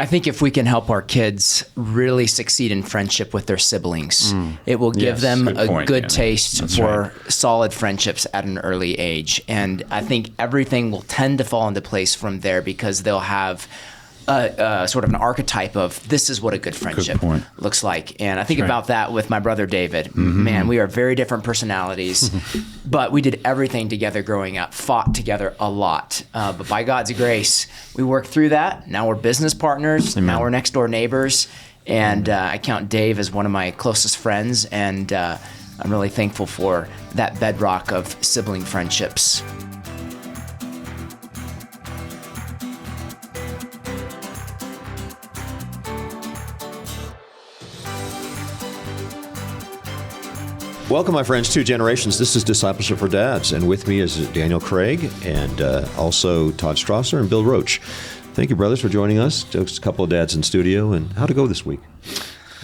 I think if we can help our kids really succeed in friendship with their siblings, it will give them a good taste for solid friendships at an early age. And I think everything will tend to fall into place from there because they'll have sort of an archetype of this is what a good friendship looks like. And I think about that with my brother David. Man, we are very different personalities, but we did everything together growing up, fought together a lot. But by God's grace, we worked through that. Now we're business partners. Amen. Now we're next door neighbors. And I count Dave as one of my closest friends. And I'm really thankful for that bedrock of sibling friendships. Welcome, my friends, to Generations. This is Discipleship for Dads, and with me is Daniel Craig and also Todd Strasser and Bill Roach. Thank you, brothers, for joining us. Just a couple of dads in studio, and how'd it go this week?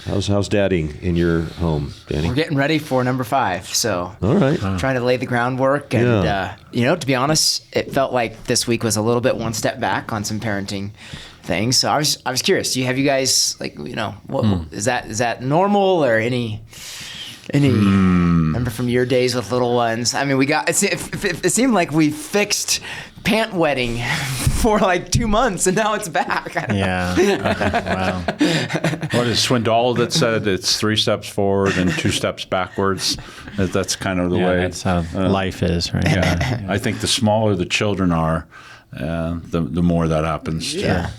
How's dadding in your home, Danny? We're getting ready for number 5, so all right, trying to lay the groundwork. And to be honest, it felt like this week was a little bit one step back on some parenting things. So I was curious. Have you guys what is that normal or any? Remember from your days with little ones? I mean, it seemed like we fixed pant wetting for like 2 months, and now it's back. Wow. What is Swindoll that said it's 3 steps forward and 2 steps backwards? That's kind of the way. That's how life is, right? Yeah. I think the smaller the children are, the more that happens. Yeah.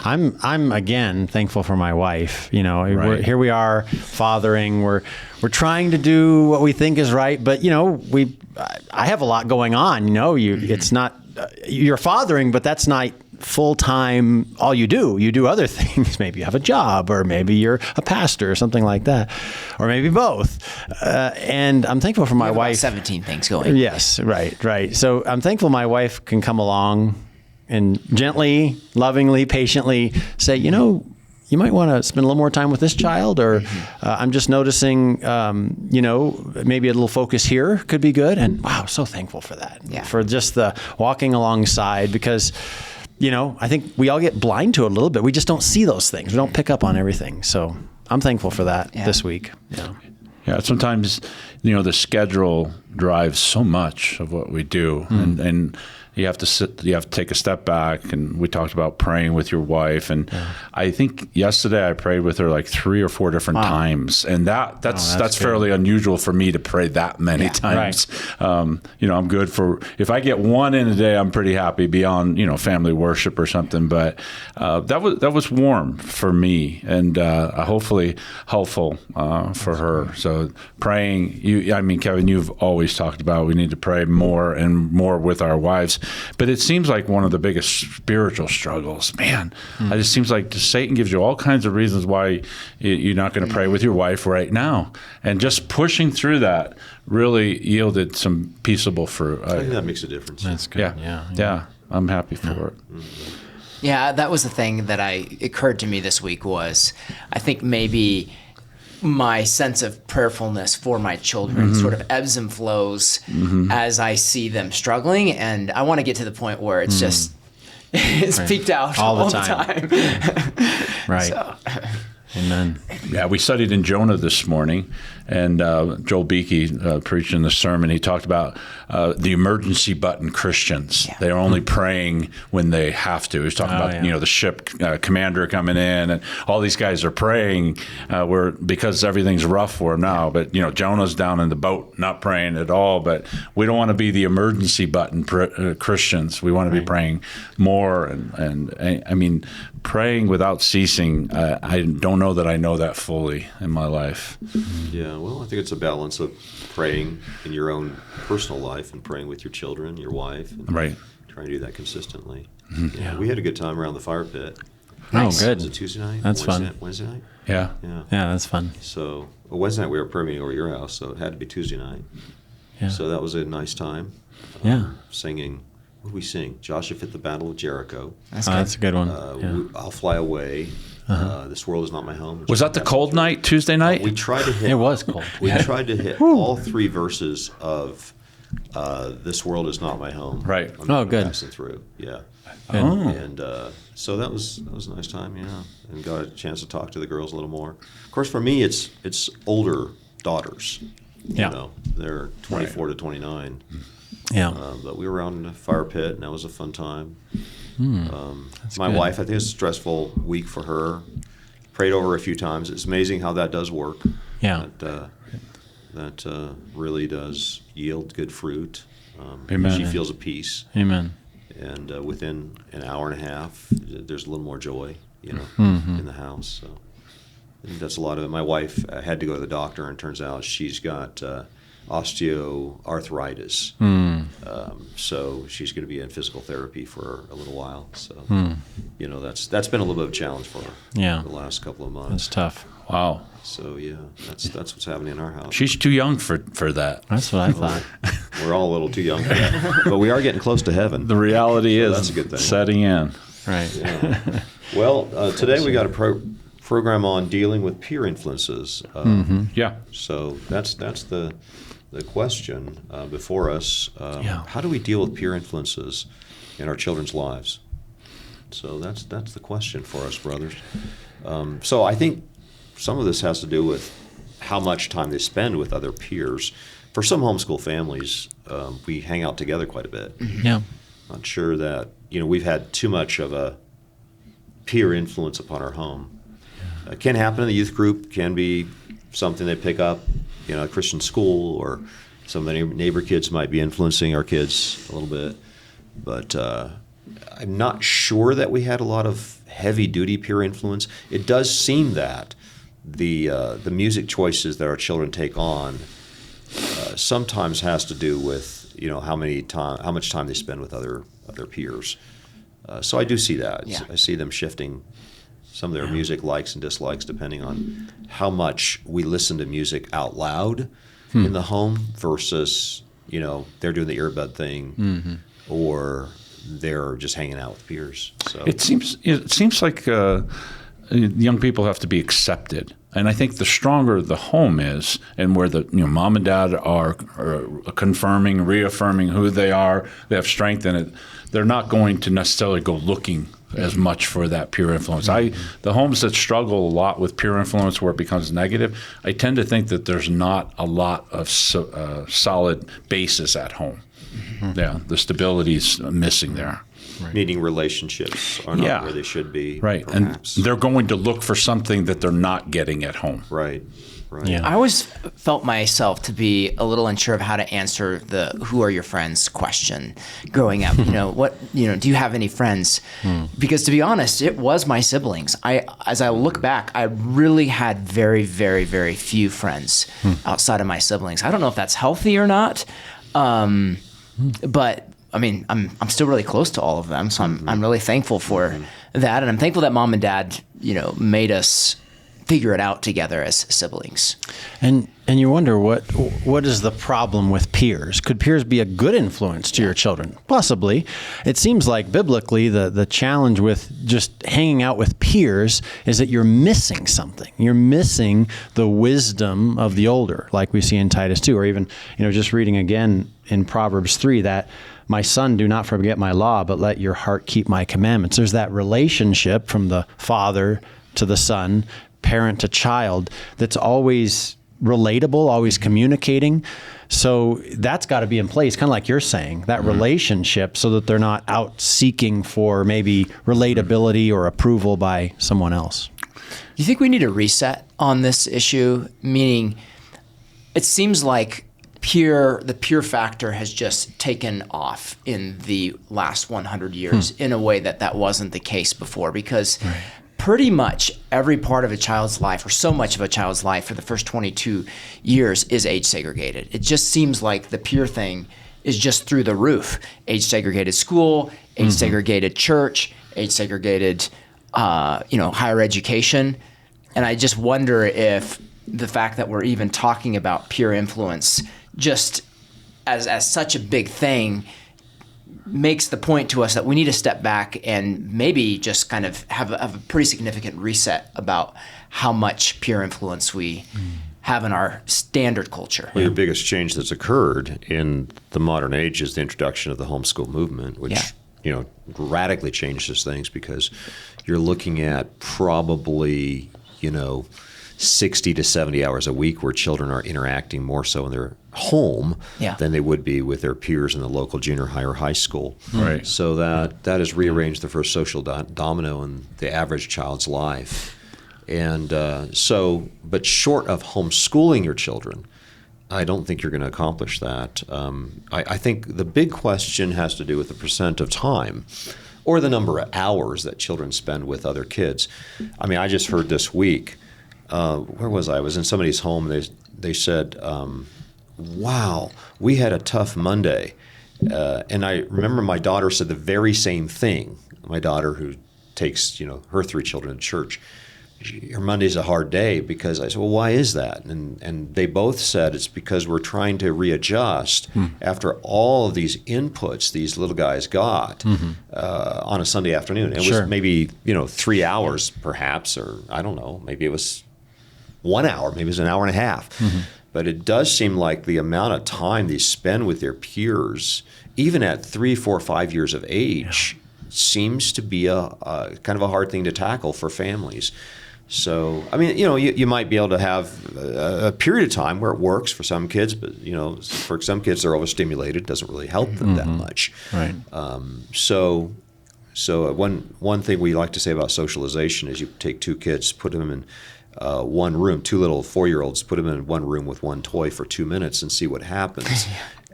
I'm again thankful for my wife. Here we are fathering. We're trying to do what we think is right, but I have a lot going on. It's not you're fathering, but that's not full time. All you do other things. Maybe you have a job, or maybe you're a pastor, or something like that, or maybe both. And I'm thankful for my wife. 17 things going. Yes, right. So I'm thankful my wife can come along and gently, lovingly, patiently say, you might want to spend a little more time with this child, or I'm just noticing, maybe a little focus here could be good. And wow, so thankful for that, for just the walking alongside, because, I think we all get blind to it a little bit. We just don't see those things. We don't pick up on everything. So I'm thankful for that this week. Yeah. Sometimes, the schedule drives so much of what we do, and you have to take a step back. And we talked about praying with your wife, and I think yesterday I prayed with her like 3 or 4 different times, and that's fairly unusual for me to pray that many times. Right. I'm good for, if I get one in a day, I'm pretty happy, beyond family worship or something. But that was warm for me, and hopefully helpful for her. So praying, Kevin, you've always talked about we need to pray more and more with our wives. But it seems like one of the biggest spiritual struggles, man. It just seems like Satan gives you all kinds of reasons why you're not going to pray with your wife right now. And just pushing through that really yielded some peaceable fruit. I think that makes a difference. That's good. Yeah. I'm happy for it. Yeah, that was the thing that occurred to me this week was, I think maybe my sense of prayerfulness for my children sort of ebbs and flows as I see them struggling, and I want to get to the point where it's just it's peaked out all the time. Right. So. Amen. Yeah, we studied in Jonah this morning, and Joel Beakey preached in the sermon. He talked about the emergency button Christians. Yeah. They're only praying when they have to. He was talking about the ship commander coming in, and all these guys are praying because everything's rough for them now. But Jonah's down in the boat, not praying at all. But we don't want to be the emergency button Christians. We want to be praying more, and praying without ceasing. I don't know that I know that fully in my life. Yeah, well, I think it's a balance of praying in your own personal life and praying with your children, your wife, and trying to do that consistently. Yeah, we had a good time around the fire pit. Nice. Oh, good. Was it Tuesday night? That's fun. Wednesday night? Yeah, that's fun. So Wednesday night we were prayer meeting over your house, so it had to be Tuesday night. Yeah. So that was a nice time. Singing. What did we sing? Joshua fit the battle of Jericho. That's a good one. I'll fly away. This world is not my home. Was that the cold night, Tuesday night? We tried to hit. It was cold. We tried to hit all 3 verses of This world is not my home. Right. I'm good. Passing through. Yeah. Oh. And so that was a nice time, and got a chance to talk to the girls a little more. Of course, for me, it's older daughters. Yeah. They're 24 to 29. Yeah. But we were out in the fire pit, and that was a fun time. My wife, I think it was a stressful week for her. Prayed over her a few times. It's amazing how that does work. Yeah. That really does yield good fruit. Amen. She feels a peace. Amen. And within an hour and a half, there's a little more joy, in the house. So I think that's a lot of it. My wife had to go to the doctor, and turns out she's got osteoarthritis. So she's going to be in physical therapy for a little while. So that's been a little bit of a challenge for her. Yeah. The last couple of months. That's tough. Wow. So that's what's happening in our house. She's too young for that. That's what I thought. We're all a little too young for that, but we are getting close to heaven. The reality is that's a good thing. Setting in. Right. Yeah. Well, today we got a program on dealing with peer influences. Yeah. So that's the question before us. Yeah. How do we deal with peer influences in our children's lives? So that's the question for us, brothers. So I think some of this has to do with how much time they spend with other peers. For some homeschool families, we hang out together quite a bit. Yeah. Not sure that we've had too much of a peer influence upon our home. It can happen in the youth group. Can be something they pick up, at Christian school, or some of the neighbor kids might be influencing our kids a little bit. But I'm not sure that we had a lot of heavy-duty peer influence. It does seem that the music choices that our children take on sometimes has to do with how much time they spend with other peers. So I do see that. Yeah. I see them shifting some of their music likes and dislikes depending on how much we listen to music out loud in the home versus they're doing the earbud thing or they're just hanging out with peers. So It seems like young people have to be accepted, and I think the stronger the home is, and where the mom and dad are confirming, reaffirming who they are, they have strength in it. They're not going to necessarily go looking as much for that peer influence. The homes that struggle a lot with peer influence where it becomes negative, I tend to think that there's not a lot of solid basis at home. Yeah, the stability's missing there. Right. Meaning relationships are not where they should be. Right, perhaps. and they're going to look for something that they're not getting at home. Right. Yeah. I always felt myself to be a little unsure of how to answer the "Who are your friends?" question growing up. Do you have any friends? Because to be honest, it was my siblings. As I look back, I really had very, very, very few friends outside of my siblings. I don't know if that's healthy or not, but I mean, I'm still really close to all of them, so I'm really thankful for that, and I'm thankful that mom and dad made us figure it out together as siblings. And you wonder what is the problem with peers? Could peers be a good influence to your children? Possibly. It seems like biblically the challenge with just hanging out with peers is that you're missing something. You're missing the wisdom of the older, like we see in Titus 2, or even just reading again in Proverbs 3 that my son, do not forget my law, but let your heart keep my commandments. There's that relationship from the father to the son, parent to child, that's always relatable, always communicating. So that's got to be in place, kind of like you're saying, that relationship, so that they're not out seeking for maybe relatability or approval by someone else. Do you think we need a reset on this issue? Meaning, it seems like the peer factor has just taken off in the last 100 years in a way that wasn't the case before, because pretty much every part of a child's life, or so much of a child's life for the first 22 years, is age segregated. It just seems like the peer thing is just through the roof. Age segregated school, age segregated church, age segregated higher education. And I just wonder if the fact that we're even talking about peer influence just as such a big thing makes the point to us that we need to step back and maybe just kind of have a pretty significant reset about how much peer influence we have in our standard culture. Well, your biggest change that's occurred in the modern age is the introduction of the homeschool movement, which radically changes things, because you're looking at probably 60 to 70 hours a week where children are interacting more so in their home than they would be with their peers in the local junior high or high school. Right. So that has rearranged the first social domino in the average child's life. And but short of homeschooling your children, I don't think you're going to accomplish that. I think the big question has to do with the percent of time or the number of hours that children spend with other kids. I mean, I just heard this week, where was I? I was in somebody's home. They said, wow, we had a tough Monday. And I remember my daughter said the very same thing. My daughter, who takes her 3 children to church, her Monday's a hard day, because I said, well, why is that? And they both said it's because we're trying to readjust after all of these inputs these little guys got on a Sunday afternoon. It was maybe 3 hours perhaps, or I don't know, maybe it was 1 hour, maybe it was an hour and a half. But it does seem like the amount of time they spend with their peers, even at 3, 4, 5 years of age, seems to be a kind of a hard thing to tackle for families. So, I mean, you might be able to have a period of time where it works for some kids, but, for some kids they're overstimulated. It doesn't really help them that much. Right. So one thing we like to say about socialization is you take 2 kids, put them in one room, 2 little 4-year-olds, put them in one room with one toy for 2 minutes and see what happens.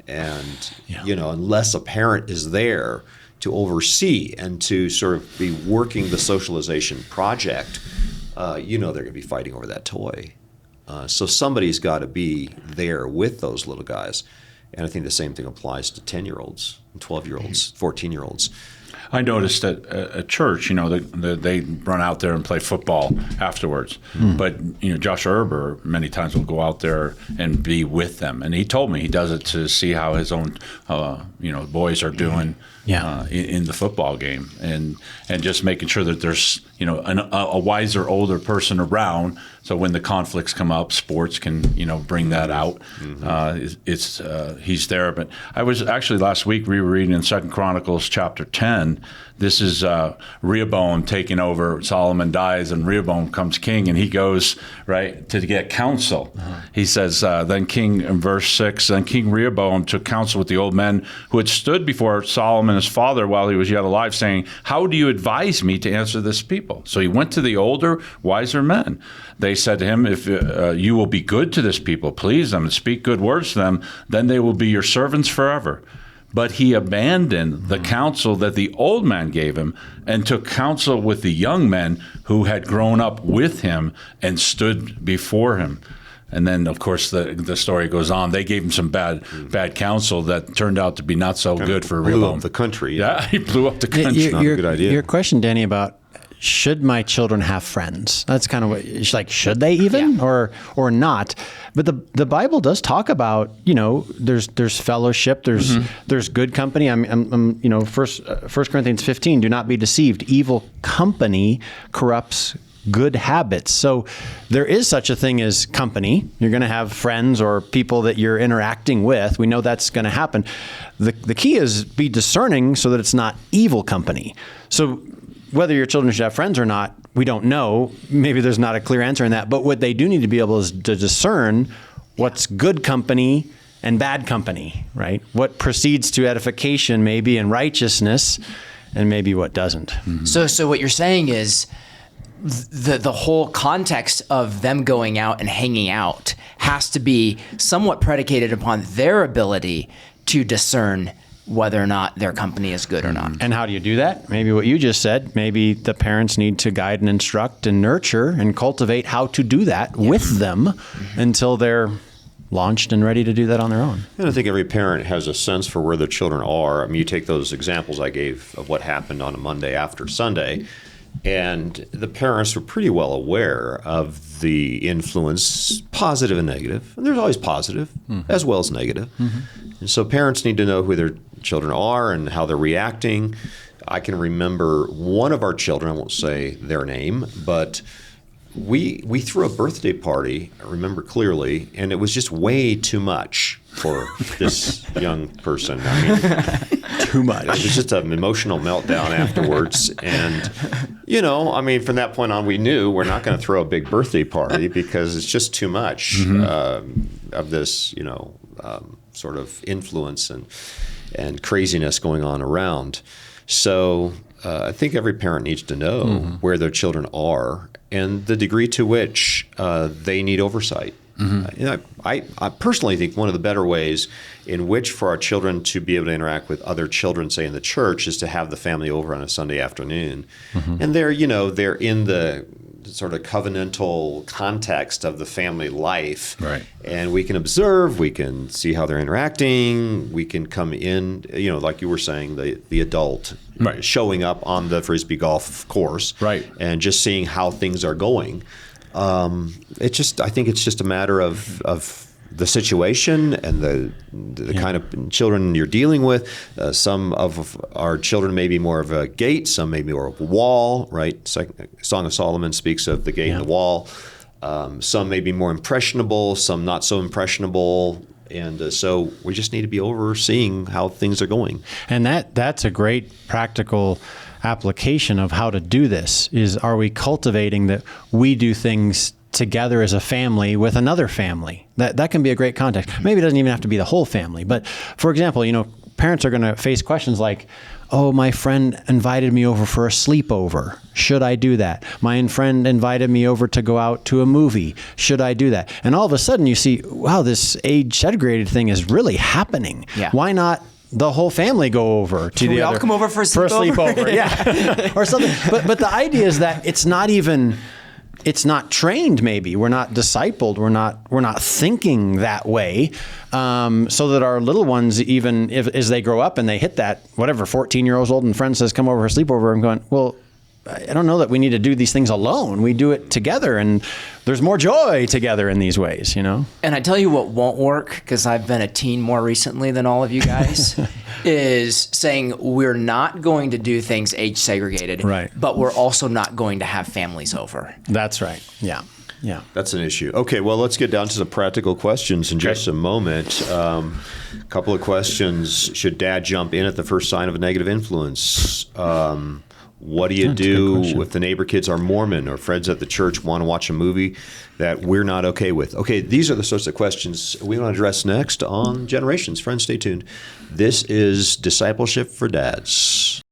And, unless a parent is there to oversee and to sort of be working the socialization project, they're going to be fighting over that toy. So somebody's got to be there with those little guys. And I think the same thing applies to 10-year-olds, 12-year-olds, 14-year-olds. I noticed that at church, they run out there and play football afterwards. But, Josh Erber many times will go out there and be with them. And he told me he does it to see how his own, boys are doing in the football game. And just making sure that there's, a wiser, older person around. So when the conflicts come up, sports can, bring that out. He's there. But I was actually last week rereading in 2 Chronicles chapter 10. This is Rehoboam taking over. Solomon dies, and Rehoboam comes king, and he goes to get counsel. He says, then King, in verse 6, then King Rehoboam took counsel with the old men who had stood before Solomon his father while he was yet alive, saying, how do you advise me to answer this people? So he went to the older, wiser men. They said to him, if you will be good to this people, please them, and speak good words to them, then they will be your servants forever. But he abandoned the counsel that the old man gave him and took counsel with the young men who had grown up with him and stood before him. And then, of course, the story goes on. They gave him some bad counsel that turned out to be not so good for Rehoboam. Blew up the country. Yeah, he blew up the country. Not a good idea. Your question, Danny, about should my children have friends? That's kind of what it's like. Should they even or not? But the Bible does talk about there's fellowship, there's good company. I'm First Corinthians 15. Do not be deceived. Evil company corrupts good habits. So there is such a thing as company. You're going to have friends or people that you're interacting with. We know that's going to happen. The key is be discerning so that it's not evil company. So whether your children should have friends or not, we don't know. Maybe there's not a clear answer in that. But what they do need to be able is to discern what's good company and bad company, right? What proceeds to edification maybe and righteousness, and maybe what doesn't. Mm-hmm. So what you're saying is the whole context of them going out and hanging out has to be somewhat predicated upon their ability to discern whether or not their company is good or not. And how do you do that? Maybe what you just said. Maybe the parents need to guide and instruct and nurture and cultivate how to do that with them until they're launched and ready to do that on their own. And I think every parent has a sense for where their children are. I mean, you take those examples I gave of what happened on a Monday after Sunday, and the parents were pretty well aware of the influence, positive and negative. And there's always positive as well as negative. And so parents need to know who children are and how they're reacting. I can remember one of our children, I won't say their name, but we threw a birthday party, I remember clearly, and it was just way too much for this young person. I mean, too much. It was just an emotional meltdown afterwards. And, from that point on, we knew we're not going to throw a big birthday party because it's just too much of this, sort of influence and craziness going on around. So I think every parent needs to know where their children are and the degree to which they need oversight. I personally think one of the better ways in which for our children to be able to interact with other children, say in the church, is to have the family over on a Sunday afternoon. And they're in the sort of covenantal context of the family life. Right. And we can observe, we can see how they're interacting, we can come in, like you were saying, the adult showing up on the Frisbee golf course. Right. And just seeing how things are going. I think it's just a matter of the situation and the kind of children you're dealing with. Some of our children may be more of a gate, some may be more of a wall, right? Song of Solomon speaks of the gate and the wall. Some may be more impressionable, some not so impressionable. And so we just need to be overseeing how things are going. And that's a great practical application of how to do this. Is, are we cultivating that we do things together as a family with another family? That can be a great context. Maybe it doesn't even have to be the whole family. But for example, parents are going to face questions like, oh, my friend invited me over for a sleepover. Should I do that? My friend invited me over to go out to a movie. Should I do that? And all of a sudden you see, wow, this age segregated thing is really happening. Yeah. Why not the whole family go over to the other? All come over for a sleepover? Yeah. Or something. But the idea is that it's not trained. Maybe we're not discipled. We're not thinking that way, so that our little ones, even as they grow up and they hit that 14 years old and friend says, come over for a sleepover, I'm going, well, I don't know that we need to do these things alone. We do it together, and there's more joy together in these ways, And I tell you what won't work, because I've been a teen more recently than all of you guys, is saying we're not going to do things age segregated, right? But we're also not going to have families over. That's right. Yeah. Yeah. That's an issue. Okay, well, let's get down to the practical questions in just a moment. A couple of questions. Should dad jump in at the first sign of a negative influence? What do you do if the neighbor kids are Mormon or friends at the church want to watch a movie that we're not okay with? Okay, these are the sorts of questions we want to address next on Generations. Friends, stay tuned. This is Discipleship for Dads.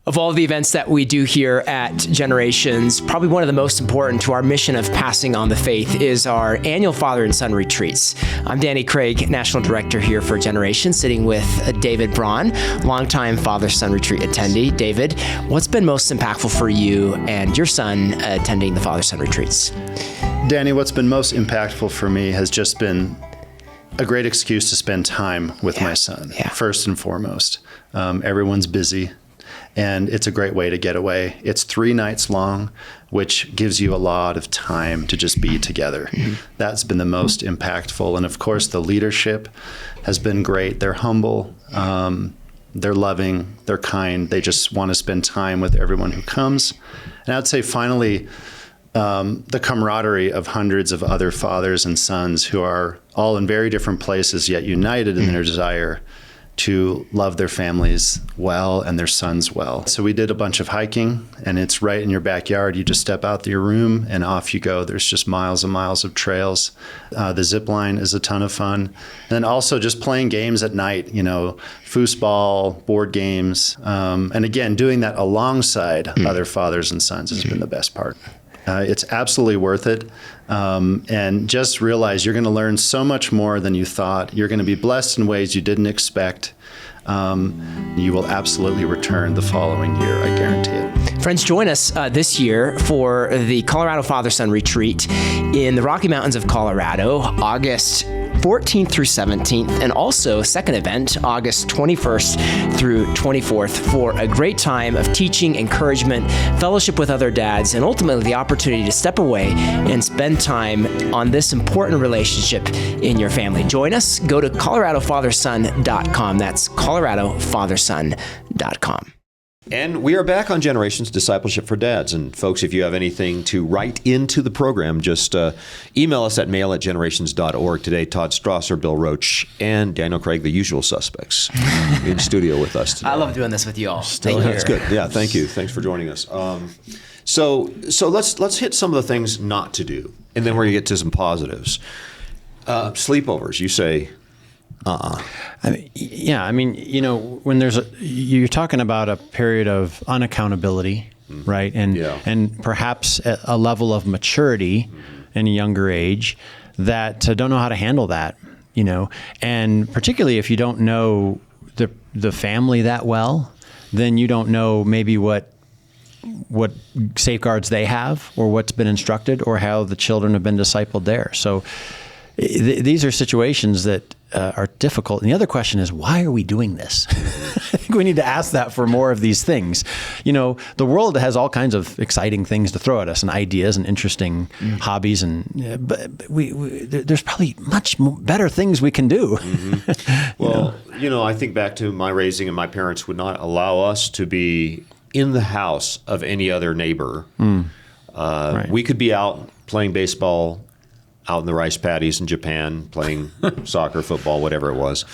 Of all the events that we do here at Generations, probably one of the most important to our mission of passing on the faith is our annual Father and Son retreats. I'm Danny Craig, National Director here for Generations, sitting with David Braun, longtime Father-Son retreat attendee. David, what's been most impactful for you and your son attending the Father-Son retreats? Danny, what's been most impactful for me has just been a great excuse to spend time with my son, first and foremost. Everyone's busy. And it's a great way to get away. It's 3 nights long, which gives you a lot of time to just be together. That's been the most impactful. And of course, the leadership has been great. They're humble, they're loving, they're kind. They just want to spend time with everyone who comes. And I'd say finally, the camaraderie of hundreds of other fathers and sons who are all in very different places, yet united in their desire to love their families well and their sons well. So we did a bunch of hiking, and it's right in your backyard. You just step out to your room and off you go. There's just miles and miles of trails. The zip line is a ton of fun. And then also just playing games at night, foosball, board games. And again, doing that alongside other fathers and sons has been the best part. It's absolutely worth it. And just realize you're going to learn so much more than you thought. You're going to be blessed in ways you didn't expect. You will absolutely return the following year, I guarantee it. Friends, join us this year for the Colorado Father-Son Retreat in the Rocky Mountains of Colorado, August 14th through 17th, and also second event, August 21st through 24th, for a great time of teaching, encouragement, fellowship with other dads, and ultimately the opportunity to step away and spend time on this important relationship in your family. Join us. Go to coloradofatherson.com. That's coloradofatherson.com. And we are back on Generations Discipleship for Dads. And folks, if you have anything to write into the program, just email us at mail@generations.org. Today, Todd Strasser, Bill Roach, and Daniel Craig, the usual suspects, in studio with us today. I love doing this with you all. Thank you. That's good. Yeah, thank you. Thanks for joining us. So let's hit some of the things not to do, and then we're going to get to some positives. Sleepovers, you say... when you're talking about a period of unaccountability, right? And perhaps a level of maturity in a younger age that don't know how to handle that, and particularly if you don't know the family that well, then you don't know maybe what safeguards they have or what's been instructed or how the children have been discipled there. So these are situations that are difficult. And the other question is, why are we doing this? I think we need to ask that for more of these things. The world has all kinds of exciting things to throw at us and ideas and interesting hobbies. But there's probably much better things we can do. Well, I think back to my raising, and my parents would not allow us to be in the house of any other neighbor. Right. We could be out playing baseball out in the rice paddies in Japan, playing soccer, football, whatever it was.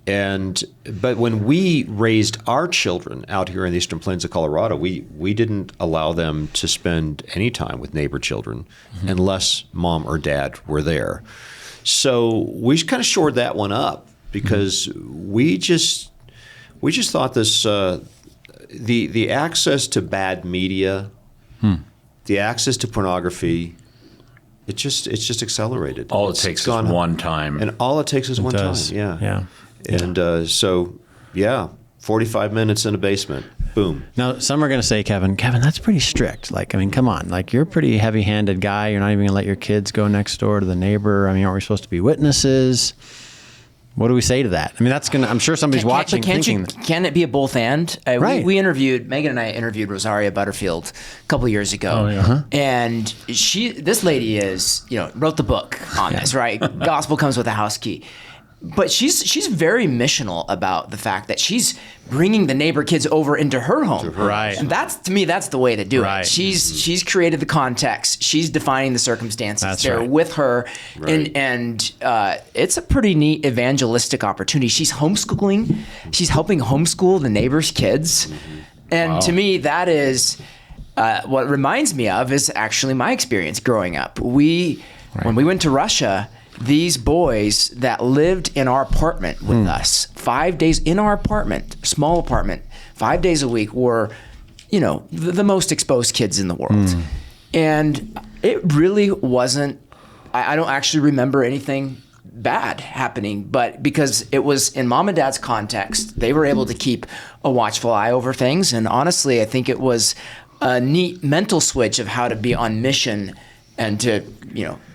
But when we raised our children out here in the Eastern Plains of Colorado, we didn't allow them to spend any time with neighbor children unless mom or dad were there. So we kind of shored that one up because we just thought this the access to bad media, the access to pornography. It's just accelerated. All it takes is one time. And all it takes is one time, yeah. And 45 minutes in a basement, boom. Now, some are going to say, Kevin, that's pretty strict. Come on. You're a pretty heavy-handed guy. You're not even going to let your kids go next door to the neighbor. Aren't we supposed to be witnesses? What do we say to that? I'm sure somebody's watching thinking... Can it be a both and? Right. Megan and I interviewed Rosaria Butterfield a couple of years ago. Oh, yeah. And this lady wrote the book on this, right? Gospel comes with a house key. But she's very missional about the fact that she's bringing the neighbor kids over into her home. Right. And that's the way to do right. it. She's created the context. She's defining the circumstances. That's They're right. with her. Right. And it's a pretty neat evangelistic opportunity. She's homeschooling. She's helping homeschool the neighbor's kids. And to me, that is what it reminds me of is actually my experience growing up. When we went to Russia, these boys that lived in our apartment with us 5 days in our apartment, small apartment, 5 days a week were, the most exposed kids in the world. And it really wasn't, I don't actually remember anything bad happening, but because it was in mom and dad's context, they were able to keep a watchful eye over things. And honestly, I think it was a neat mental switch of how to be on mission and to,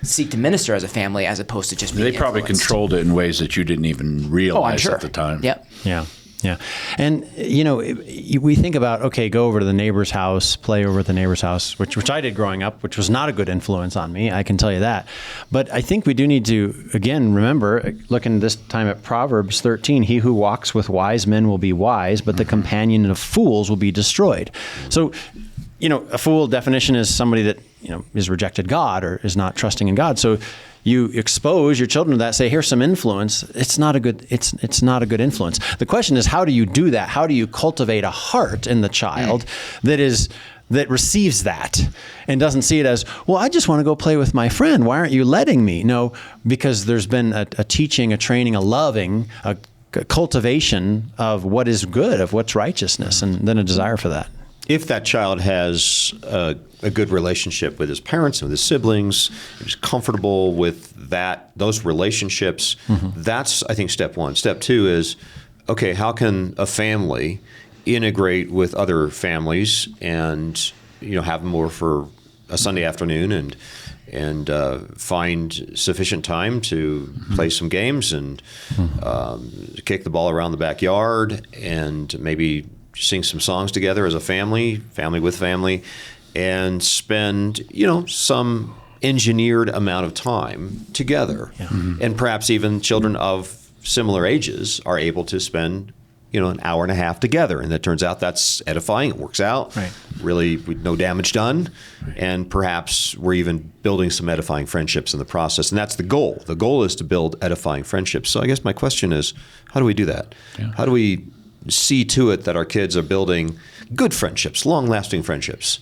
seek to minister as a family as opposed to just being They probably influenced. controlled it in ways that you didn't even realize at the time. Yep. Yeah. And, we think about, go over to the neighbor's house, play over at the neighbor's house, which I did growing up, which was not a good influence on me. I can tell you that. But I think we do need to, again, remember, looking this time at Proverbs 13, he who walks with wise men will be wise, but the companion of fools will be destroyed. So, a fool definition is somebody that, is rejected God or is not trusting in God. So you expose your children to that, say, here's some influence. It's not a good influence. The question is, how do you do that? How do you cultivate a heart in the child that receives that and doesn't see it as, well, I just want to go play with my friend. Why aren't you letting me? No, because there's been a teaching, a training, a loving, a cultivation of what is good, of what's righteousness, and then a desire for that. If that child has a good relationship with his parents and with his siblings, is comfortable with those relationships, that's, I think, step one. Step two is, how can a family integrate with other families and, have them over for a Sunday afternoon and find sufficient time to play some games and kick the ball around the backyard and maybe sing some songs together as a family with family, and spend, some engineered amount of time together. Yeah. And perhaps even children of similar ages are able to spend, an hour and a half together. And that turns out that's edifying. It works out. Right. Really, no damage done. Right. And perhaps we're even building some edifying friendships in the process. And that's the goal. The goal is to build edifying friendships. So I guess my question is, how do we do that? Yeah. How do we see to it that our kids are building good friendships, long-lasting friendships?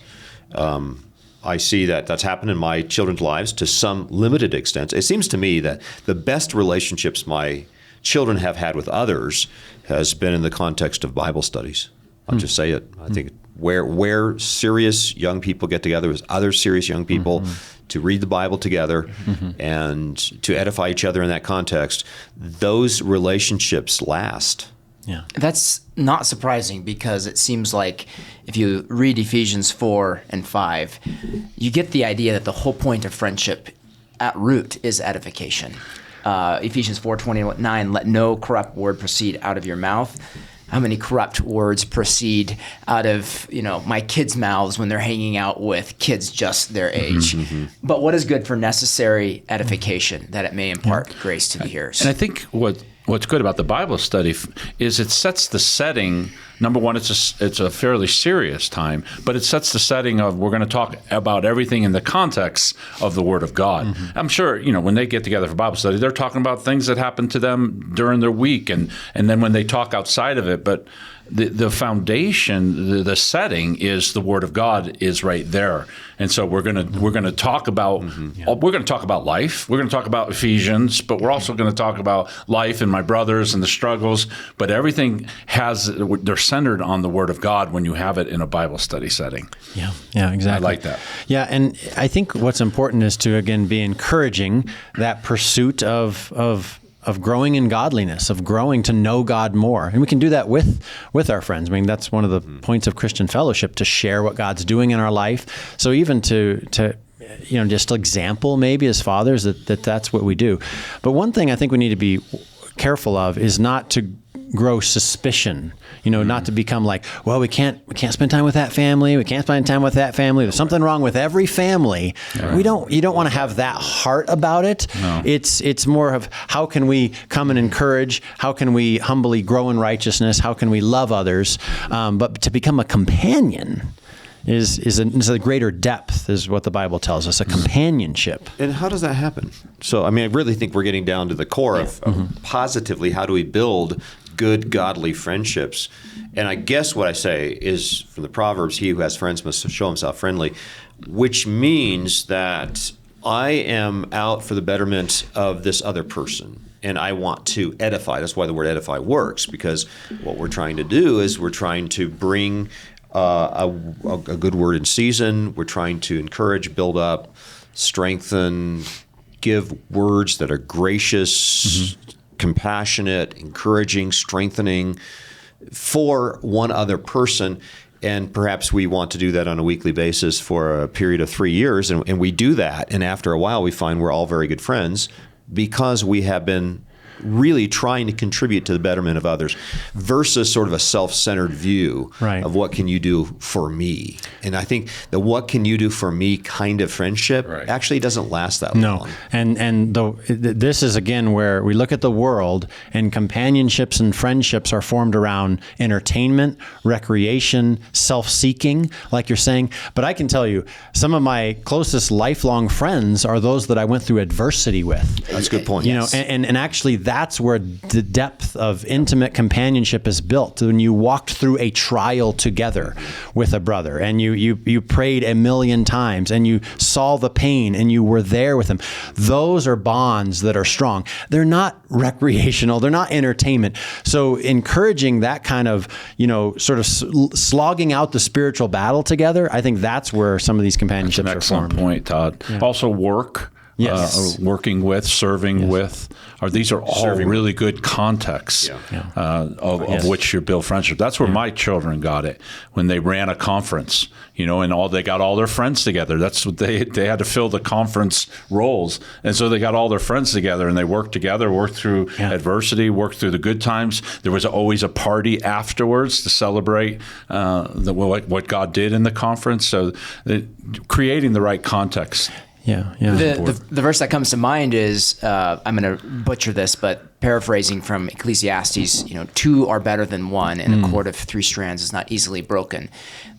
I see that that's happened in my children's lives to some limited extent. It seems to me that the best relationships my children have had with others has been in the context of Bible studies. I'll just say it. I think where serious young people get together with other serious young people to read the Bible together and to edify each other in that context, those relationships last. Yeah. That's not surprising, because it seems like if you read Ephesians 4 and 5, you get the idea that the whole point of friendship at root is edification. Ephesians 4:29, let no corrupt word proceed out of your mouth. How many corrupt words proceed out of, my kids' mouths when they're hanging out with kids just their age? But what is good for necessary edification, that it may impart grace to the hearers? And I think what's good about the Bible study is it sets the setting. Number one, it's a fairly serious time, but it sets the setting of we're going to talk about everything in the context of the Word of God. I'm sure, when they get together for Bible study, they're talking about things that happen to them during their week, and then when they talk outside of it, but the foundation, the setting is the Word of God is right there, and so we're gonna talk about we're going to talk about life. We're going to talk about Ephesians, but we're also going to talk about life and my brothers and the struggles. But everything they're centered on the Word of God when you have it in a Bible study setting. Yeah, exactly. I like that. Yeah, and I think what's important is to again be encouraging that pursuit of growing in godliness, of growing to know God more. And we can do that with our friends. I mean, that's one of the points of Christian fellowship, to share what God's doing in our life. So even to just example maybe as fathers that's what we do. But one thing I think we need to be careful of is not to grow suspicion, not to become like, well, we can't spend time with that family. We can't spend time with that family. There's something wrong with every family. Yeah. You don't want to have that heart about it. No. It's more of how can we come and encourage? How can we humbly grow in righteousness? How can we love others? But to become a companion is a greater depth, is what the Bible tells us, a companionship. And how does that happen? So, I really think we're getting down to the core of positively, how do we build good, godly friendships? And I guess what I say is from the Proverbs, he who has friends must show himself friendly, which means that I am out for the betterment of this other person. And I want to edify. That's why the word edify works, because what we're trying to do is we're trying to bring a good word in season. We're trying to encourage, build up, strengthen, give words that are gracious, compassionate, encouraging, strengthening for one other person. And perhaps we want to do that on a weekly basis for a period of 3 years. And we do that. And after a while, we find we're all very good friends because we have been really trying to contribute to the betterment of others versus sort of a self-centered view of what can you do for me. And I think the what can you do for me kind of friendship actually doesn't last that long. And this is, again, where we look at the world and companionships and friendships are formed around entertainment, recreation, self-seeking, like you're saying. But I can tell you, some of my closest lifelong friends are those that I went through adversity with. That's a good point. And actually that's where the depth of intimate companionship is built. When you walked through a trial together with a brother, and you prayed a million times, and you saw the pain, and you were there with him. Those are bonds that are strong. They're not recreational. They're not entertainment. So encouraging that kind of, sort of slogging out the spiritual battle together, I think that's where some of these companionships are formed. Excellent point, Todd. Yeah. Also work. Yes. Working with, serving with. These are all really good contexts of which you build friendship. That's where my children got it when they ran a conference, and they got all their friends together. That's what they had to fill the conference roles. And so they got all their friends together and they worked together, worked through adversity, worked through the good times. There was always a party afterwards to celebrate what God did in the conference. So creating the right context. The verse that comes to mind is, I'm going to butcher this, but paraphrasing from Ecclesiastes, two are better than one, and a cord of three strands is not easily broken.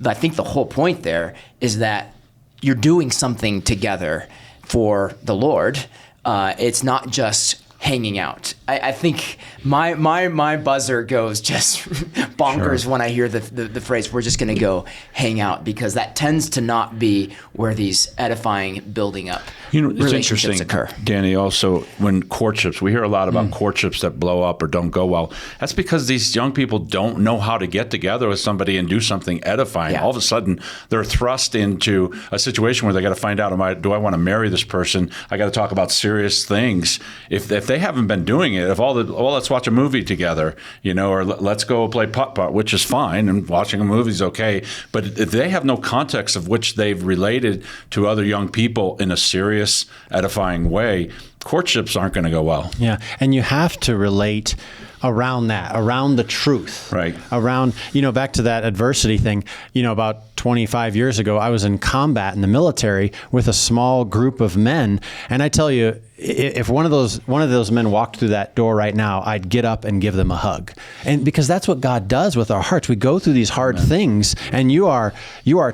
But I think the whole point there is that you're doing something together for the Lord. It's not just hanging out. I think my buzzer goes just bonkers when I hear the phrase, we're just going to go hang out, because that tends to not be where these edifying, building up relationships occur. Danny, also when courtships, we hear a lot about courtships that blow up or don't go well. That's because these young people don't know how to get together with somebody and do something edifying. All of a sudden, they're thrust into a situation where they got to find out, do I want to marry this person? I got to talk about serious things. If they haven't been doing it, if let's watch a movie together, or let's go play putt-putt, which is fine, and watching a movie is okay. But if they have no context of which they've related to other young people in a serious, edifying way, courtships aren't going to go well. Yeah, and you have to relate around the truth. Right. Around, back to that adversity thing, about 25 years ago, I was in combat in the military with a small group of men. And I tell you, if one of those men walked through that door right now, I'd get up and give them a hug. And because that's what God does with our hearts. We go through these hard things, and you are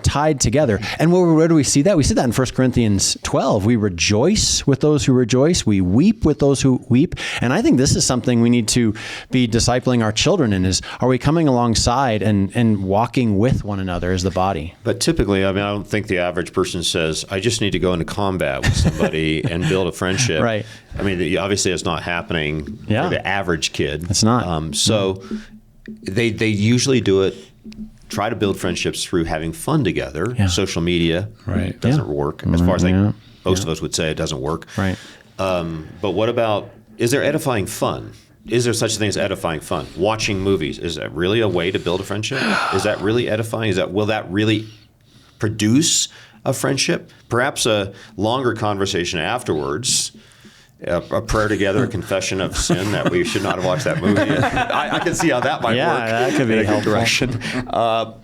tied together. And where do we see that? We see that in 1 Corinthians 12. We rejoice with those who rejoice. We weep with those who weep. And I think this is something we need to be discipling our children in, is, are we coming alongside and walking with one another as the body? But typically, I don't think the average person says, I just need to go into combat with somebody and build a friendship. Right. Obviously it's not happening for the average kid. It's not. So they usually do it, try to build friendships through having fun together. Social media doesn't work. As far as most of us would say, it doesn't work. Right. But what about, is there edifying fun? Is there such a thing as edifying fun? Watching movies, is that really a way to build a friendship? Is that really edifying? Will that really produce a friendship? Perhaps a longer conversation afterwards, a prayer together, a confession of sin that we should not have watched that movie. I can see how that might work. Yeah, that could be a helpful direction.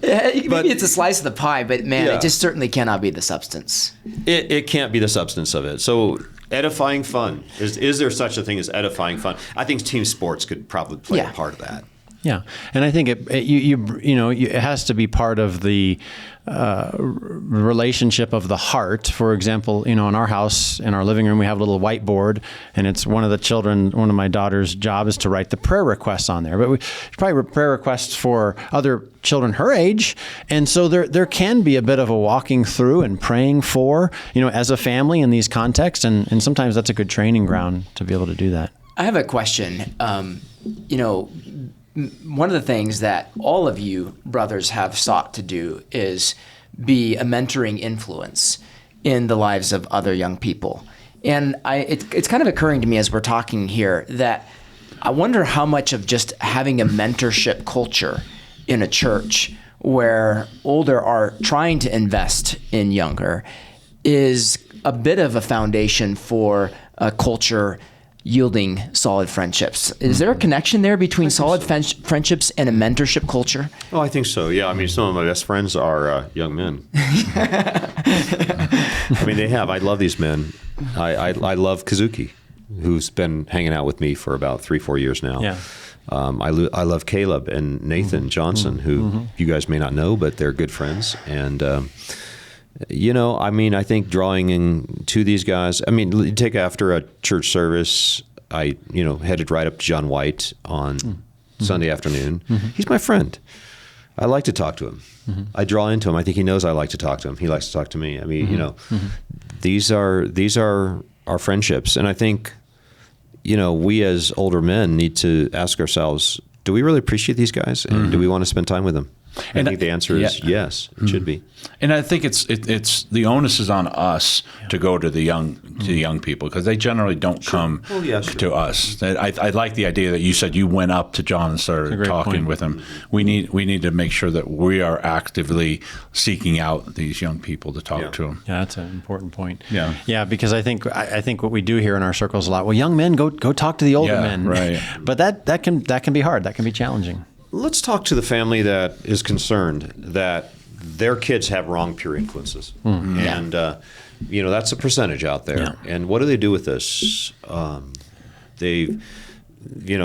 Maybe it's a slice of the pie, but man, it just certainly cannot be the substance. It can't be the substance of it. So edifying fun. Is there such a thing as edifying fun? I think team sports could probably play a part of that. Yeah, and I think it has to be part of the relationship of the heart. For example, in our house, in our living room, we have a little whiteboard, and it's one of my daughter's job is to write the prayer requests on there. But we probably prayer requests for other children her age, and so there can be a bit of a walking through and praying for, as a family in these contexts, and sometimes that's a good training ground to be able to do that. I have a question. One of the things that all of you brothers have sought to do is be a mentoring influence in the lives of other young people. And it's kind of occurring to me as we're talking here that I wonder how much of just having a mentorship culture in a church where older are trying to invest in younger is a bit of a foundation for a culture yielding solid friendships. Is there a connection there between solid friendships and a mentorship culture? Oh, I think so. Yeah. Some of my best friends are young men. They have. I love these men. I love Kazuki, who's been hanging out with me for about 3-4 years now. Yeah. I love Caleb and Nathan Johnson, who you guys may not know, but they're good friends. And I think drawing in to these guys, take after a church service, I headed right up to John White on Sunday afternoon. He's my friend. I like to talk to him. I draw into him. I think he knows I like to talk to him. He likes to talk to me. These are our friendships. And I think, we as older men need to ask ourselves, do we really appreciate these guys? And do we want to spend time with them? I think the answer is yes, it should be. And I think it's the onus is on us to go to the young people, because they generally don't come to us. I like the idea that you said you went up to John and started talking with him. We need to make sure that we are actively seeking out these young people to talk to them. Yeah, that's an important point. Yeah, because I think what we do here in our circles a lot. Well, young men go talk to the older men, right? But that can be hard. That can be challenging. Let's talk to the family that is concerned that their kids have wrong peer influences. And, that's a percentage out there. Yeah. And what do they do with this?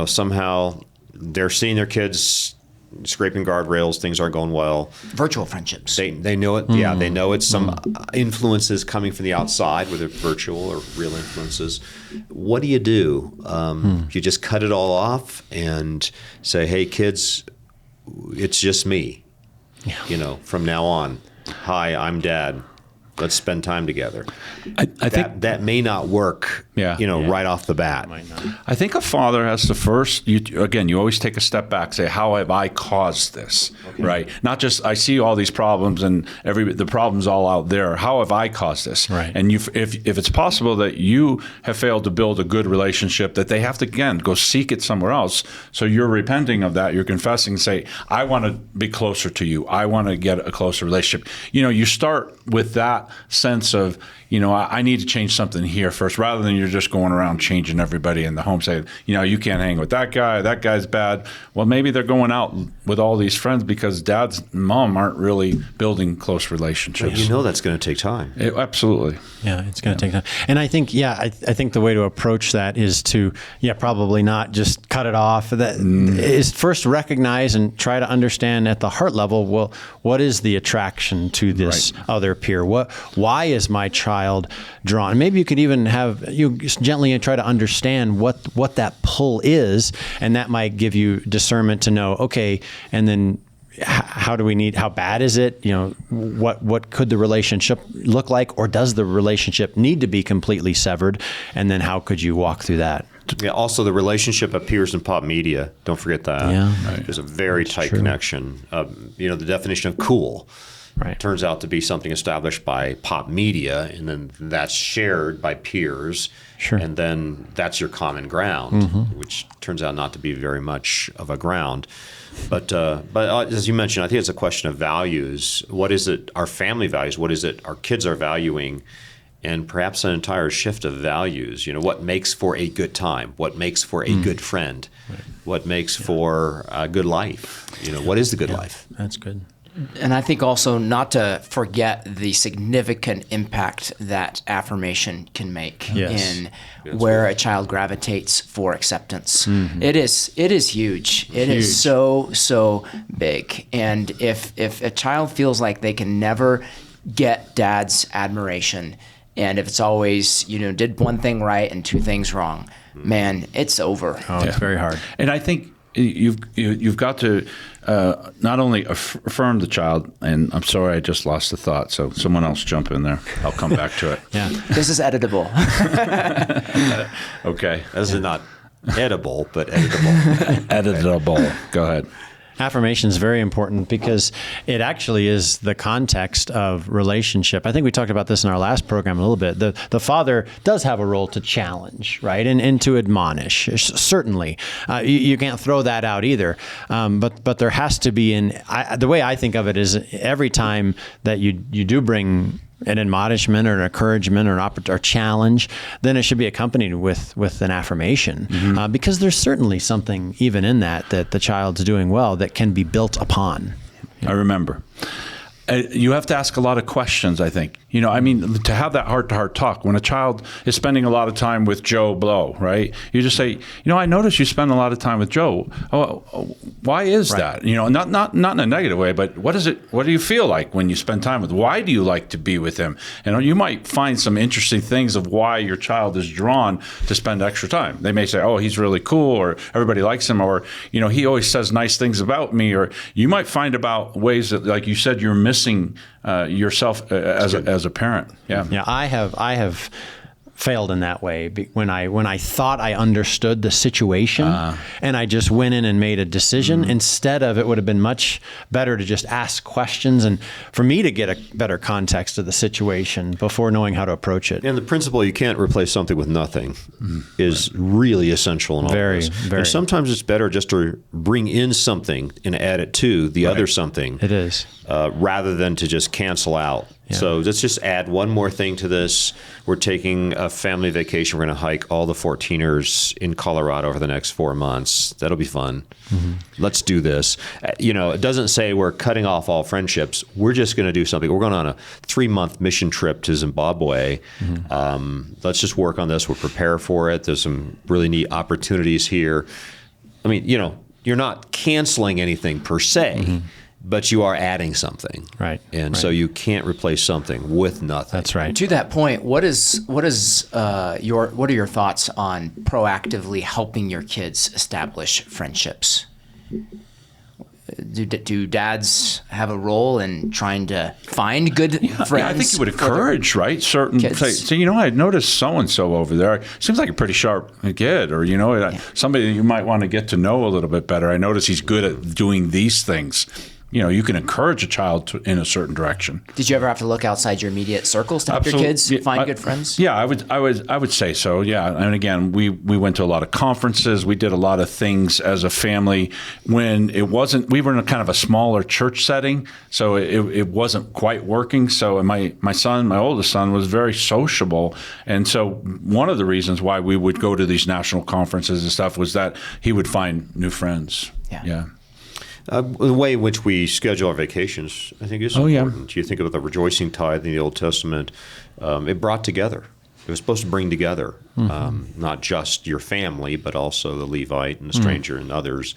Somehow they're seeing their kids scraping guardrails, things aren't going well. Virtual friendships. They know it. Yeah, they know it's some influences coming from the outside, whether virtual or real influences. What do? You just cut it all off and say, hey, kids, it's just me. From now on. Hi, I'm Dad. Let's spend time together. I think that may not work, right off the bat. I think a father has to first, you always take a step back, say, how have I caused this, right? Not just, I see all these problems and the problem's all out there. How have I caused this? Right. And if it's possible that you have failed to build a good relationship, that they have to, again, go seek it somewhere else. So you're repenting of that. You're confessing, say, I want to be closer to you. I want to get a closer relationship. You start with that sense of, I need to change something here first, rather than you're just going around changing everybody in the home, saying, you can't hang with that guy's bad. Well, maybe they're going out with all these friends because Dad's and Mom aren't really building close relationships. But that's going to take time. Absolutely. Yeah, it's going to take time. And I think, I think the way to approach that is to, probably not just cut it off. That is first recognize and try to understand at the heart level, well, what is the attraction to this other peer? Why is my child drawn? Maybe you could even you gently try to understand what that pull is, and that might give you discernment to know, okay, and then how bad is it? What could the relationship look like, or does the relationship need to be completely severed? And then how could you walk through that? Yeah. Also, the relationship appears in pop media. Don't forget that. Yeah. There's a very tight connection. The definition of cool turns out to be something established by pop media, and then that's shared by peers. Sure. And then that's your common ground, which turns out not to be very much of a ground. But as you mentioned, I think it's a question of values. What is it, our family values? What is it our kids are valuing? And perhaps an entire shift of values. What makes for a good time? What makes for a good friend? What makes for a good life? What is the good life? That's good. And I think also not to forget the significant impact that affirmation can make in where a child gravitates for acceptance. It is huge. It is so big. And if a child feels like they can never get Dad's admiration, and if it's always, did one thing right and two things wrong, man, it's over. Oh, it's very hard. And I think you've got to not only affirm the child, and I'm sorry I just lost the thought, so someone else jump in there. I'll come back to it. This is editable. Okay. This is not edible, but editable. Editable. Go ahead. Affirmation is very important because it actually is the context of relationship. I think we talked about this in our last program a little bit. The father does have a role to challenge, right, and to admonish. Certainly, you can't throw that out either. But there has to be the way I think of it is every time that you do bring an admonishment or an encouragement or challenge, then it should be accompanied with an affirmation, because there's certainly something even in that the child's doing well that can be built upon. I remember. You have to ask a lot of questions, I think. To have that heart-to-heart talk. When a child is spending a lot of time with Joe Blow, right? You just say, I noticed you spend a lot of time with Joe. Oh, why is that? Not in a negative way, but what is it? What do you feel like when you spend time with? Why do you like to be with him? And you might find some interesting things of why your child is drawn to spend extra time. They may say, oh, he's really cool, or everybody likes him, or he always says nice things about me, or you might find about ways that, like you said, you're missing yourself as a parent. Yeah. I have failed in that way. When I thought I understood the situation and I just went in and made a decision, instead of, it would have been much better to just ask questions and for me to get a better context of the situation before knowing how to approach it. And the principle, you can't replace something with nothing, is really essential in all Very, of this. very. And sometimes it's better just to bring in something and add it to the other something. It is. Rather than to just cancel out. Yeah. So let's just add one more thing to this. We're taking a family vacation. We're going to hike all the 14ers in Colorado over the next 4 months. That'll be fun. Let's do this. It doesn't say we're cutting off all friendships. We're just going to do something. We're going on a 3-month mission trip to Zimbabwe. Let's just work on this. We'll prepare for it. There's some really neat opportunities here. I mean, you're not canceling anything per se. But you are adding something, right? And so you can't replace something with nothing. That's right. To that point, what are your thoughts on proactively helping your kids establish friendships? Do dads have a role in trying to find good friends? Yeah, I think you would encourage, right? Certain kids. say, I noticed so and so over there. Seems like a pretty sharp kid, or somebody that you might want to get to know a little bit better. I notice he's good at doing these things. You can encourage a child in a certain direction. Did you ever have to look outside your immediate circles to help your kids find good friends? Yeah, I would say so. Yeah, and again, we went to a lot of conferences. We did a lot of things as a family when it wasn't. We were in a kind of a smaller church setting, so it wasn't quite working. So my oldest son, was very sociable, and so one of the reasons why we would go to these national conferences and stuff was that he would find new friends. Yeah. The way in which we schedule our vacations, I think, is important. You think about the rejoicing tithe in the Old Testament. It brought together. It was supposed to bring together not just your family, but also the Levite and the stranger and others.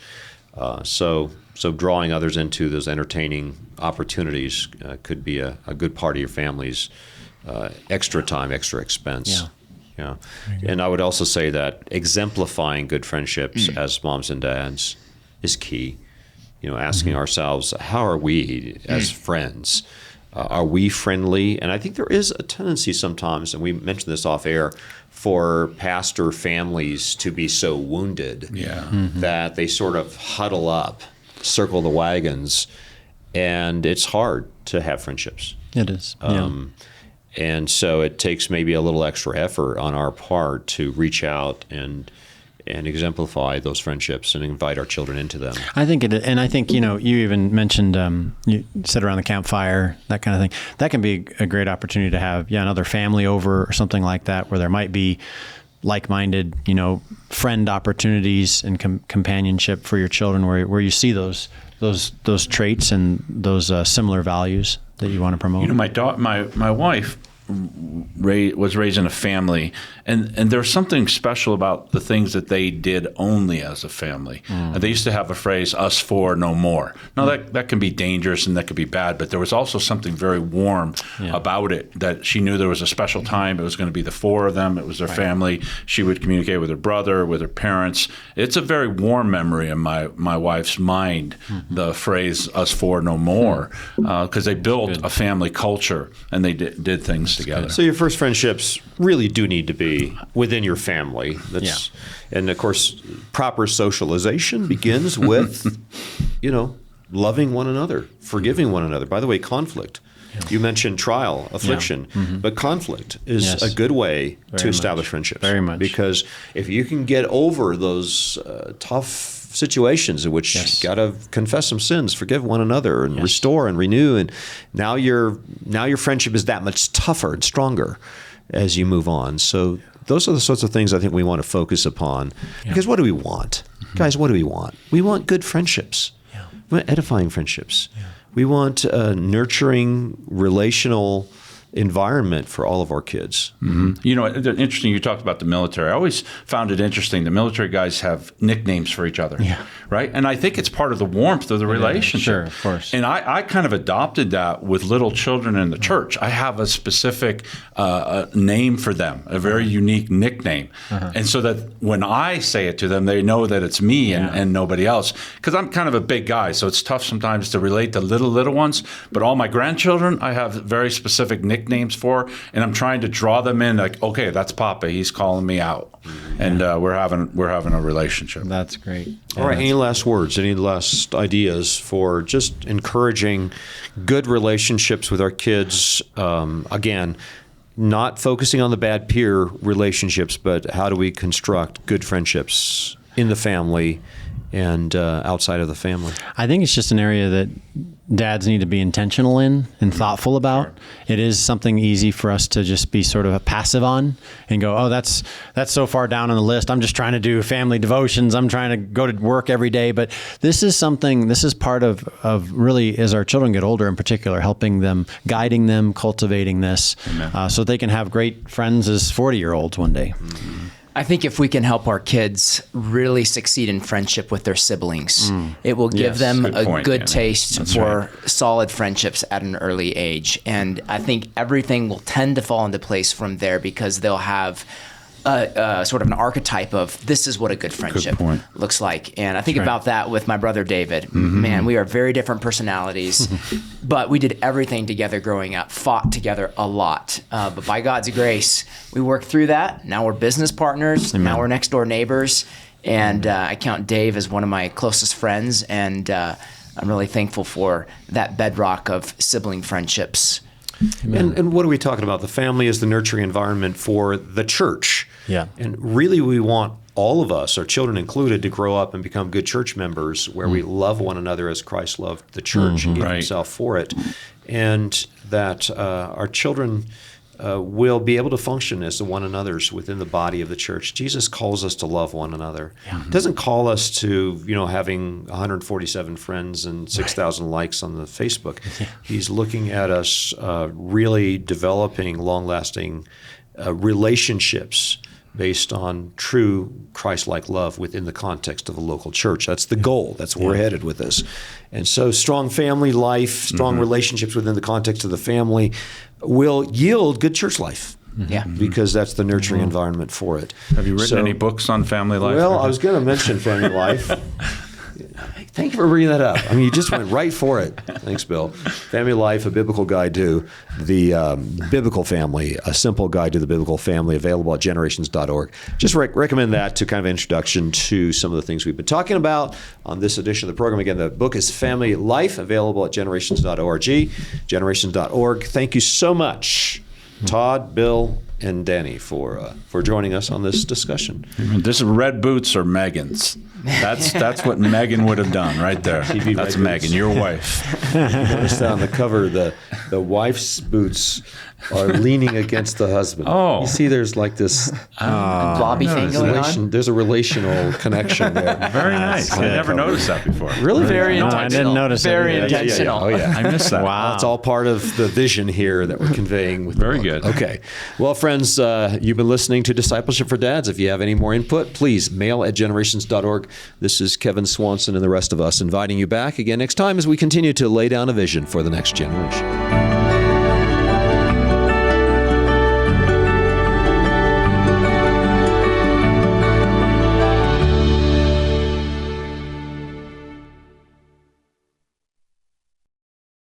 So drawing others into those entertaining opportunities could be a good part of your family's extra time, extra expense. Yeah. And I would also say that exemplifying good friendships as moms and dads is key. Asking ourselves, how are we as friends? Are we friendly? And I think there is a tendency sometimes, and we mentioned this off air, for pastor families to be so wounded that they sort of huddle up, circle the wagons, and it's hard to have friendships. It is. And so it takes maybe a little extra effort on our part to reach out and exemplify those friendships and invite our children into them. I think you even mentioned you sit around the campfire, that kind of thing. That can be a great opportunity to have another family over or something like that, where there might be like-minded friend opportunities and companionship for your children, where you see those traits and those similar values that you want to promote. My wife was raised in a family, and there's something special about the things that they did only as a family. They used to have a phrase, "us four, no more." Now that can be dangerous and that could be bad, but there was also something very warm about it, that she knew there was a special time. It was going to be the four of them. It was their family. She would communicate with her brother, with her parents. It's a very warm memory in my wife's mind, the phrase, "us four, no more," because they built a family culture and they did things together. So your first friendships really do need to be within your family. And of course, proper socialization begins with, loving one another, forgiving one another. By the way, conflict. You mentioned trial, affliction, but conflict is a good way to establish friendships. Very much. Because if you can get over those tough situations in which you got to confess some sins, forgive one another, and restore and renew, and now your friendship is that much tougher and stronger as you move on. So those are the sorts of things I think we want to focus upon. Because what do we want? Guys, what do we want? We want good friendships. We want edifying friendships. We want a nurturing, relational environment for all of our kids. Interesting, you talked about the military. I always found it interesting. The military guys have nicknames for each other, right? And I think it's part of the warmth of the relationship. Sure, of course. And I kind of adopted that with little children in the church. I have a specific name for them, a very unique nickname. And so that when I say it to them, they know that it's me and nobody else. Because I'm kind of a big guy, so it's tough sometimes to relate to little ones. But all my grandchildren, I have very specific nicknames nicknames for, and I'm trying to draw them in. Like, okay, that's Papa. He's calling me out, and we're having a relationship. That's great. All right. Any last words? Any last ideas for just encouraging good relationships with our kids? Again, not focusing on the bad peer relationships, but how do we construct good friendships in the family and outside of the family? I think it's just an area that dads need to be intentional in and thoughtful about. It is something easy for us to just be sort of a passive on and go, oh, that's so far down on the list. I'm just trying to do family devotions. I'm trying to go to work every day. But this is part of really, as our children get older in particular, helping them, guiding them, cultivating this so they can have great friends as 40-year-olds one day. I think if we can help our kids really succeed in friendship with their siblings, it will give them a good taste for solid friendships at an early age. And I think everything will tend to fall into place from there because they'll have sort of an archetype of this is what a good friendship looks like. And I think about that with my brother David. Man, we are very different personalities, but we did everything together growing up, fought together a lot. But by God's grace, we worked through that. Now we're business partners. Amen. Now we're next door neighbors. And I count Dave as one of my closest friends. And I'm really thankful for that bedrock of sibling friendships. And what are we talking about? The family is the nurturing environment for the church. Yeah. And really we want all of us, our children included, to grow up and become good church members where we love one another as Christ loved the church and gave himself for it. And that our children will be able to function as the one another's within the body of the church. Jesus calls us to love one another. Yeah. He doesn't call us to, having 147 friends and 6,000 likes on the Facebook. Yeah. He's looking at us really developing long-lasting relationships based on true Christ-like love within the context of a local church. That's the goal. That's where we're headed with this. And so strong family life, strong relationships within the context of the family will yield good church life. Yeah. Because that's the nurturing environment for it. Have you written any books on family life? Well, I was going to mention family life. Thank you for bringing that up. I mean, you just went right for it. Thanks, Bill. Family Life, a biblical guide to the biblical family, a simple guide to the biblical family, available at generations.org. Just recommend that to kind of introduction to some of the things we've been talking about on this edition of the program. Again, the book is Family Life, available at generations.org, generations.org. Thank you so much, Todd, Bill, and Danny, for joining us on this discussion. This is red boots or Megan's. That's what Megan would have done right there. That's Megan, your wife. Notice that on the cover, the wife's boots are leaning against the husband. Oh. You see there's like this blobby thing going on? There's a relational connection there. Very nice. I never noticed that before. Really? Very intentional. I didn't notice that. Very intentional. Oh, yeah. I missed that. Wow. It's all part of the vision here that we're conveying. With Very good. Okay. Well, friends, you've been listening to Discipleship for Dads. If you have any more input, please mail at generations.org. This is Kevin Swanson and the rest of us inviting you back again next time as we continue to lay down a vision for the next generation.